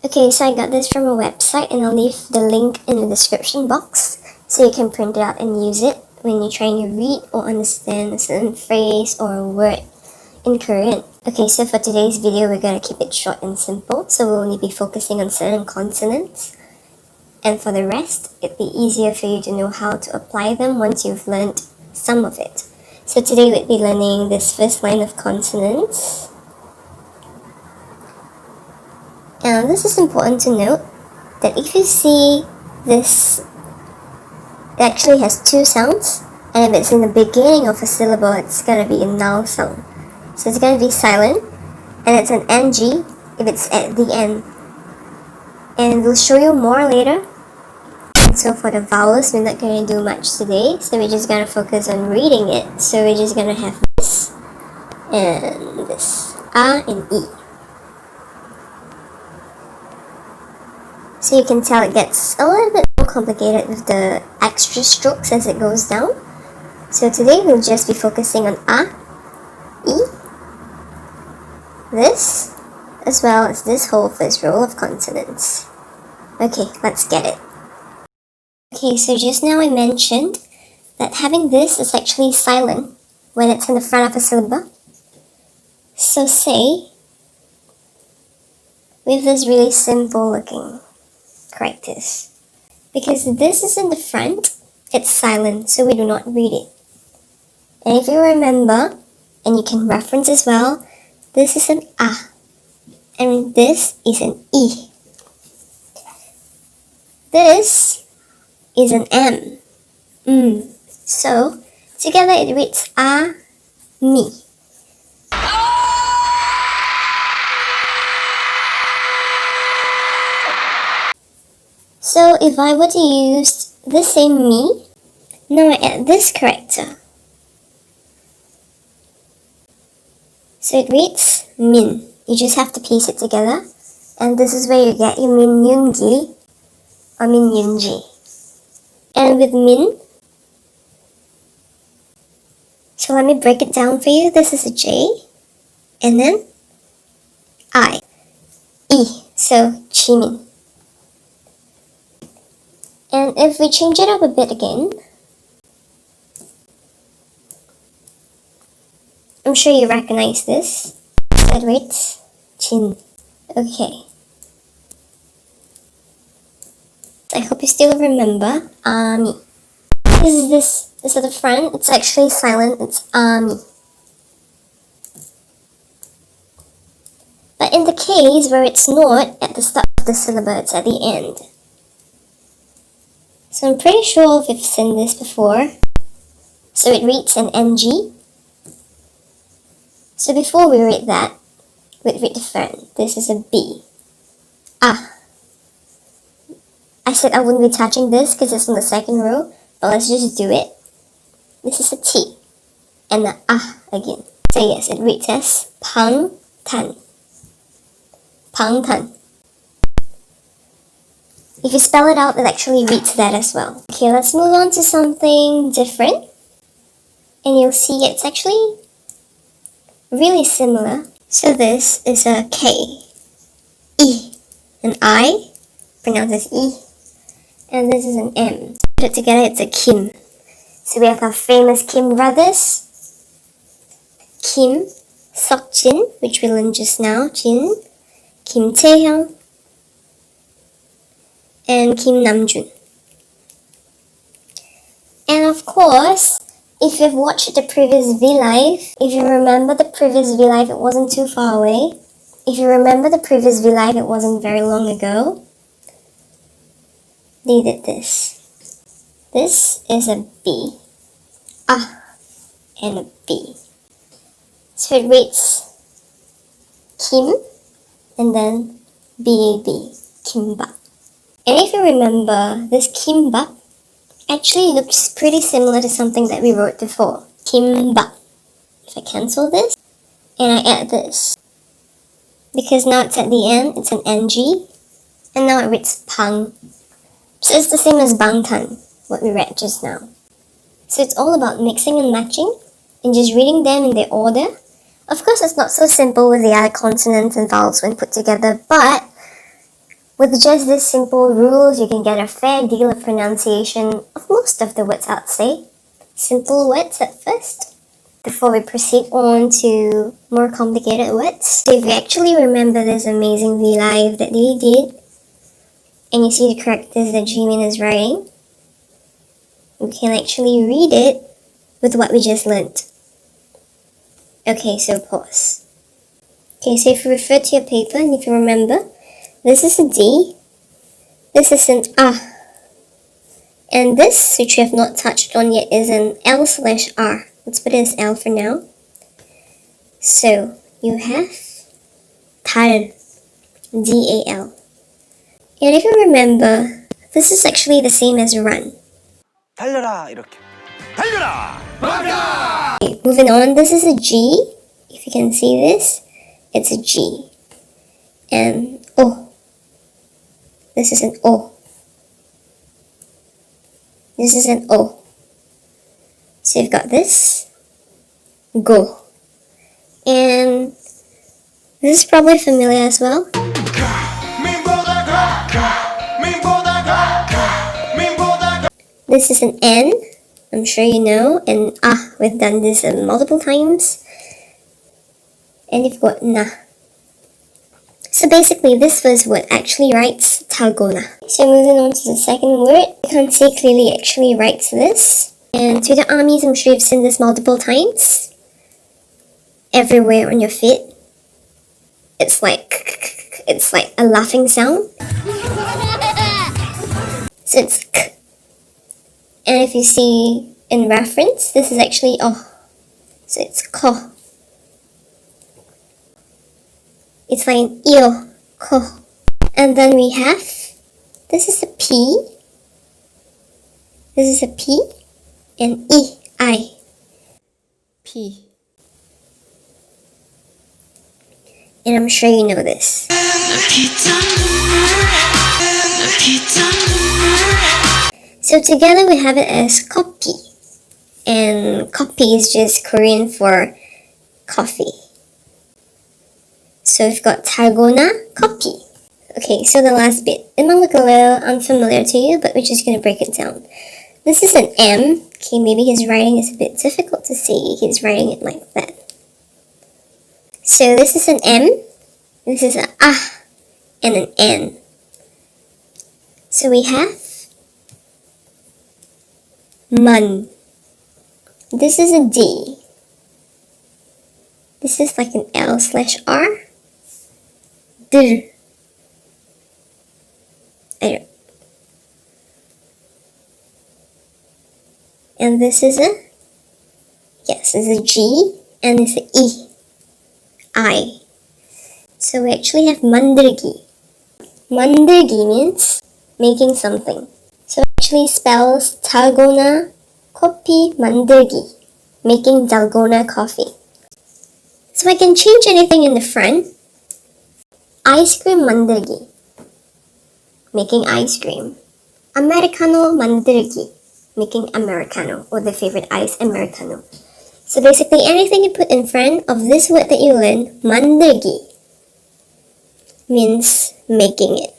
Okay, so I got this from a website and I'll leave the link in the description box so you can print it out and use it when you're trying to read or understand a certain phrase or a word in Korean. Okay, so for today's video, we're going to keep it short and simple, so we'll only be focusing on certain consonants. And for the rest, it'd be easier for you to know how to apply them once you've learned some of it. So today we'll be learning this first line of consonants. And this is important to note that if you see this, it actually has two sounds, and if it's in the beginning of a syllable, it's going to be a null sound. So it's going to be silent, and it's an ng if it's at the end. And we'll show you more later. So for the vowels, we're not going to do much today, so we're just going to focus on reading it. So we're just going to have this and this, A and E. So you can tell it gets a little bit more complicated with the extra strokes as it goes down. So today we'll just be focusing on A, E, this, as well as this whole first row of consonants. Okay, let's get it. Okay, so just now I mentioned that having this is actually silent when it's in the front of a syllable. So say, with this really simple looking characters, because this is in the front, it's silent, so we do not read it. And if you remember, and you can reference as well, this is an A, and this is an E. This is an M. So together it reads A, me. So if I were to use the same me, now I add this character. So it reads min. You just have to piece it together. And this is where you get your min yunji or min yunji. And with min, so let me break it down for you. This is a J, and then I, E, so jimin. And if we change it up a bit again, I'm sure you recognize this. That reads jin. Okay. I hope you still remember Ami. This at the front. It's actually silent. It's Ami. But in the case where it's not at the start of the syllable, it's at the end. So I'm pretty sure we've seen this before. So it reads an ng. So before we read that, we'd read the front. This is a B. Ah. I said I wouldn't be touching this because it's on the second row, but let's just do it. This is a T, and the A again. So yes, it reads as pang tan. Pang tan. If you spell it out, it actually reads that as well. Okay, let's move on to something different. And you'll see it's actually really similar. So this is a K, E, an I, pronounced as E. And this is an M. Put it together, it's a Kim. So we have our famous Kim brothers. Kim Seok-jin, which we learned just now, Jin. Kim Tae-hyung. And Kim Nam-jun. And of course, if you've watched the previous V-Live, if you remember the previous V-Live, it wasn't too far away. If you remember the previous V-Live, it wasn't very long ago. They did this. This is a B. Ah, and a B. So it reads Kim, and then B-A-B, kimbap. And if you remember, this kimbap actually looks pretty similar to something that we wrote before. Kimbap. If I cancel this, and I add this. Because now it's at the end, it's an ng, and now it reads pang. So it's the same as bangtan, what we read just now. So it's all about mixing and matching, and just reading them in their order. Of course, it's not so simple with the other consonants and vowels when put together, but With just these simple rules, you can get a fair deal of pronunciation of most of the words, I'd say. Simple words at first, before we proceed on to more complicated words. So if you actually remember this amazing V-Live that they did, and you see the characters that Jimin is writing, you can actually read it with what we just learned. Okay, so pause. Okay, so if you refer to your paper and if you remember, this is a D, this is an A, and this, which we have not touched on yet, is an L/R. Let's put it as L for now. So you have 달, D-A-L. And if you remember, this is actually the same as run. 달려라 이렇게. 달려라! 맞아! Okay, moving on, this is a G. If you can see this, it's a G. And O. This is an O. This is an O. So you've got this. Go. And this is probably familiar as well. This is an N. I'm sure you know. And we've done this multiple times. And you've got na. So basically, this was what actually writes Talgona. So moving on to the second word, you can see clearly actually writes this. And to the armies, I'm sure you've seen this multiple times. Everywhere on your feet. It's like a laughing sound. So it's k. And if you see in reference, this is actually oh. So it's ko. It's like an io, ko. And then we have, this is a P. This is a P. And I. P. And I'm sure you know this. So together we have it as copy. And copy is just Korean for coffee. So we've got Talgona, copy. Okay, so the last bit. It might look a little unfamiliar to you, but we're just going to break it down. This is an M. Okay, maybe his writing is a bit difficult to see. He's writing it like that. So this is an M. This is an A and an N. So we have man. This is a D. This is like an L/R. D. And this is a, yes, it's a G, and it's a E. I. So we actually have 만들기. 만들기 means making something. So it actually spells 달고나 커피 만들기, making dalgona coffee. So I can change anything in the front. Ice cream 만들기, making ice cream. Americano 만들기, making Americano, or the favorite ice Americano. So basically anything you put in front of this word that you learn, 만들기, means making it.